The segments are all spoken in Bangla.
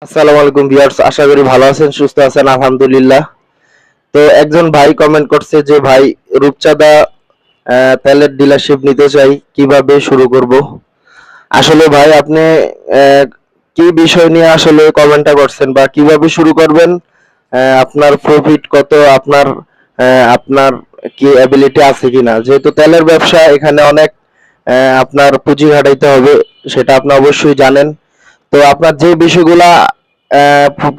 আসসালামু আলাইকুম ভিউয়ার্স, আশা করি ভালো আছেন, সুস্থ আছেন, আলহামদুলিল্লাহ। তো একজন ভাই কমেন্ট করছে যে ভাই, রূপচাঁদা তেলের ডিলারশিপ নিতে চাই, কিভাবে শুরু করব? আসলে ভাই আপনি আহ, কি বিষয় নিয়ে আসলে কমেন্টটা করছেন বা কিভাবে শুরু করবেন? আপনার প্রফিট কত, আপনার কি অ্যাবিলিটি আছে কিনা? যেহেতু তেলের ব্যবসা, এখানে অনেক আপনার পুঁজি খাটাইতে হবে, সেটা আপনি অবশ্যই জানেন। তো আপনার যে বিষয়গুলা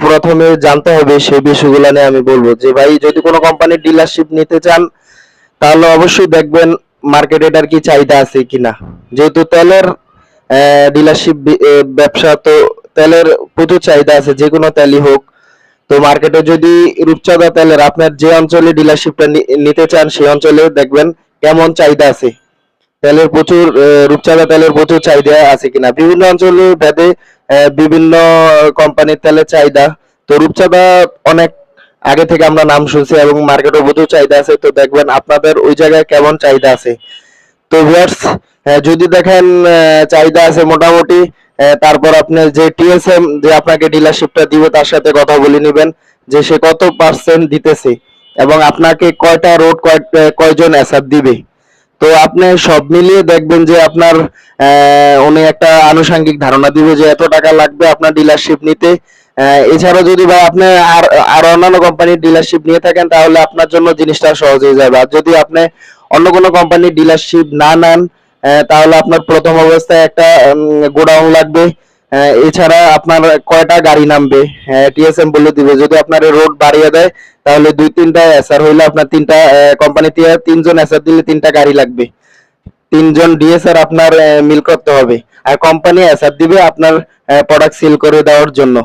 প্রথমে জানতে হবে, সেই বিষয়গুলা নিয়ে আমি বলবো যে ভাই, যদি কোনো কোম্পানির ডিলারশিপ নিতে চান তাহলে অবশ্যই দেখবেন মার্কেটে এটার কি চাহিদা আছে কিনা। যেহেতু তেলের ডিলারশিপ ব্যবসা, তো তেলের প্রচুর চাহিদা আছে, যে কোনো তেলই হোক। তো মার্কেটে যদি রূপচাঁদা তেলের আপনার যে অঞ্চলে ডিলারশিপটা নিতে চান, সেই অঞ্চলে দেখবেন কেমন চাহিদা আছে। রূপচাঁদা তেলের প্রচুর চাহিদা আছে কিনা, বিভিন্ন অঞ্চলে ভেদে বিভিন্ন কোম্পানির তেলের চাহিদা। তো রূপচাঁদা অনেক আগে থেকে আমরা নাম শুনছি এবং মার্কেটে প্রচুর চাহিদা আছে, তো দেখবেন আপনাদের ওই জায়গায় কেমন চাহিদা আছে। তো ভিউয়ার্স, যদি দেখেন চাহিদা আছে মোটামুটি, তারপর আপনার যে টিএসএম যে আপনাকে ডিলারশিপটা দিবে, তার সাথে কথা বলে নেবেন যে সে কত পার্সেন্ট দিতেছে এবং আপনাকে কয়টা রোড, কয়জন এসআর দিবে। তো আপনি সব মিলিয়ে দেখবেন যে আপনার উনি একটা আনুষঙ্গিক ধারণা দিবে যে এত টাকা লাগবে আপনার ডিলারশিপ নিতে। এছাড়াও যদি ভাই আপনি আর আর অন্যান্য কোম্পানির ডিলারশিপ নিয়ে থাকেন, তাহলে আপনার জন্য জিনিসটা সহজ হয়ে যাবে। আর যদি আপনি অন্য কোনো কোম্পানির ডিলারশিপ না নেন, তাহলে আপনার প্রথম অবস্থায় একটা গোডাউন লাগবে। এছাড়া আপনার কয়টা গাড়ি নামবে, টিএসএম বলে দিবে। যদি আপনার রোড বাড়িয়ে দেয়, তাহলে দুই তিনটা এসআর হইলে আপনার তিনটা কোম্পানি থেকে তিনজন এসআর দিলে তিনটা গাড়ি লাগবে, তিনজন ডিএসআর আপনার মিল করতে হবে। আর কোম্পানি এসআর দিবে আপনার প্রোডাক্ট সেল করে দেওয়ার জন্য।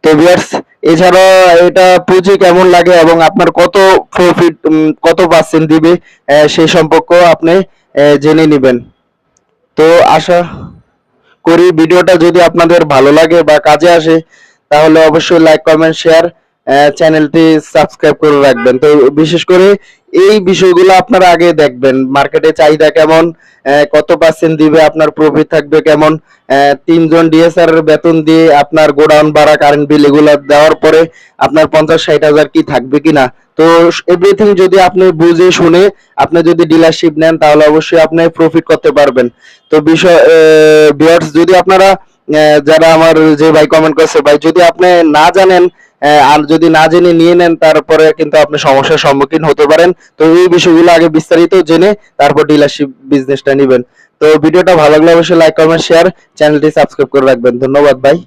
তো ভিউয়ার্স, এছাড়াও এটা পুঁজি কেমন লাগে এবং আপনার কত প্রফিট, কত পার্সেন্ট দিবে, সেই সম্পর্কে আপনি জেনে নেবেন। তো আশা করি ভিডিওটা যদি আপনাদের ভালো লাগে বা কাজে আসে, তাহলে অবশ্যই লাইক, কমেন্ট, শেয়ার, চ্যানেলটি সাবস্ক্রাইব করে রাখবেন। তো বিশেষ করে এই বিষয়গুলো আপনারা আগে দেখবেন, মার্কেটে চাহিদা কেমন, কত পার্সেন্ট দিবে, আপনার প্রফিট থাকবে কেমন, তিনজন ডিএসআর এর বেতন দিয়ে আপনার গোডাউন ভাড়া, কারেন্ট বিল এগুলো দেওয়ার পরে আপনার 50-60 হাজার কি থাকবে কিনা। তো এভরিথিং যদি আপনি বুঝে শুনে আপনি যদি ডিলারশিপ নেন, তাহলে অবশ্যই আপনি প্রফিট করতে পারবেন। তো বিষয় ভিউয়ার্স, যদি আপনারা যারা আমার যে ভাই কমেন্ট করছে, ভাই যদি আপনি না জানেন আর যদি না জেনে নিয়ে নেন, তারপরে কিন্তু আপনি সমস্যার সম্মুখীন হতে পারেন। তো এই বিষয়গুলো আগে বিস্তারিত জেনে তারপর ডিলারশিপ বিজনেসটা নেবেন। তো ভিডিওটা ভালো লাগলে অবশ্যই লাইক, কমেন্ট, শেয়ার, চ্যানেলটি সাবস্ক্রাইব করে রাখবেন। ধন্যবাদ ভাই।